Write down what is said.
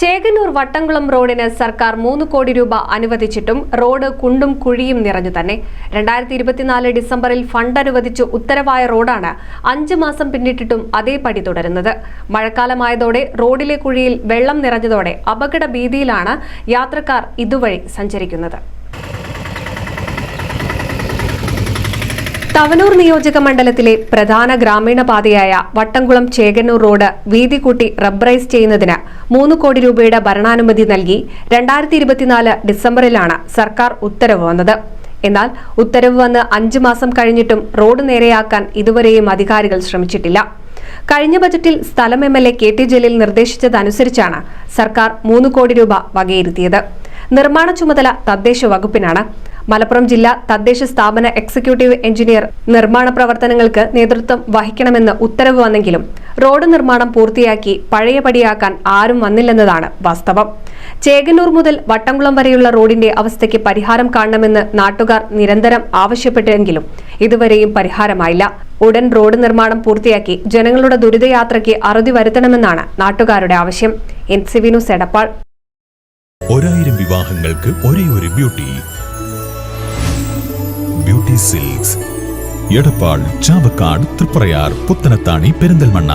ചേകന്നൂർ വട്ടംകുളം റോഡിന് സർക്കാർ 3 കോടി രൂപ അനുവദിച്ചിട്ടും റോഡ് കുണ്ടും കുഴിയും നിറഞ്ഞു തന്നെ. 2024 ഡിസംബറിൽ ഫണ്ട് അനുവദിച്ച് ഉത്തരവായ റോഡാണ് 5 മാസം പിന്നിട്ടിട്ടും അതേപടി തുടരുന്നത്. മഴക്കാലമായതോടെ റോഡിലെ കുഴിയിൽ വെള്ളം നിറഞ്ഞതോടെ അപകട ഭീതിയിലാണ് യാത്രക്കാർ ഇതുവഴി സഞ്ചരിക്കുന്നത്. തവനൂർ നിയോജക മണ്ഡലത്തിലെ പ്രധാന ഗ്രാമീണ പാതയായ വട്ടംകുളം ചേകന്നൂർ റോഡ് വീതി കൂട്ടി റബ്ബറൈസ് ചെയ്യുന്നതിന് 3 കോടി രൂപയുടെ ഭരണാനുമതി നൽകി 2024 ഡിസംബറിലാണ് സർക്കാർ ഉത്തരവ് വന്നത്. എന്നാൽ ഉത്തരവ് വന്ന് 5 മാസം കഴിഞ്ഞിട്ടും റോഡ് നേരെയാക്കാൻ ഇതുവരെയും അധികാരികൾ ശ്രമിച്ചിട്ടില്ല. കഴിഞ്ഞ ബജറ്റിൽ സ്ഥലം MLA KT ജലീൽ നിർദ്ദേശിച്ചതനുസരിച്ചാണ് സർക്കാർ 3 കോടി രൂപ വകയിരുത്തിയത്. നിർമ്മാണ ചുമതല തദ്ദേശ വകുപ്പിനാണ്. മലപ്പുറം ജില്ലാ തദ്ദേശ സ്ഥാപന എക്സിക്യൂട്ടീവ് എഞ്ചിനീയർ നിർമ്മാണ പ്രവർത്തനങ്ങൾക്ക് നേതൃത്വം വഹിക്കണമെന്ന് ഉത്തരവ് വന്നെങ്കിലും റോഡ് നിർമ്മാണം പൂർത്തിയാക്കി പഴയപടിയാക്കാൻ ആരും വന്നില്ലെന്നതാണ് വാസ്തവം. ചേകന്നൂർ മുതൽ വട്ടംകുളം വരെയുള്ള റോഡിന്റെ അവസ്ഥയ്ക്ക് പരിഹാരം കാണണമെന്ന് നാട്ടുകാർ നിരന്തരം ആവശ്യപ്പെട്ടെങ്കിലും ഇതുവരെയും പരിഹാരമായില്ല. ഉടൻ റോഡ് നിർമ്മാണം പൂർത്തിയാക്കി ജനങ്ങളുടെ ദുരിതയാത്രയ്ക്ക് അറുതി വരുത്തണമെന്നാണ് നാട്ടുകാരുടെ ആവശ്യം. NCV news Edappal. 1000 വിവാഹങ്ങൾക്ക് ഒരേ ഒരു ബ്യൂട്ടി സിൽക്സ് എടപ്പാൾ, ചാവക്കാട്, തൃപ്രയാർ, പുത്തനത്താണി, പെരിന്തൽമണ്ണ.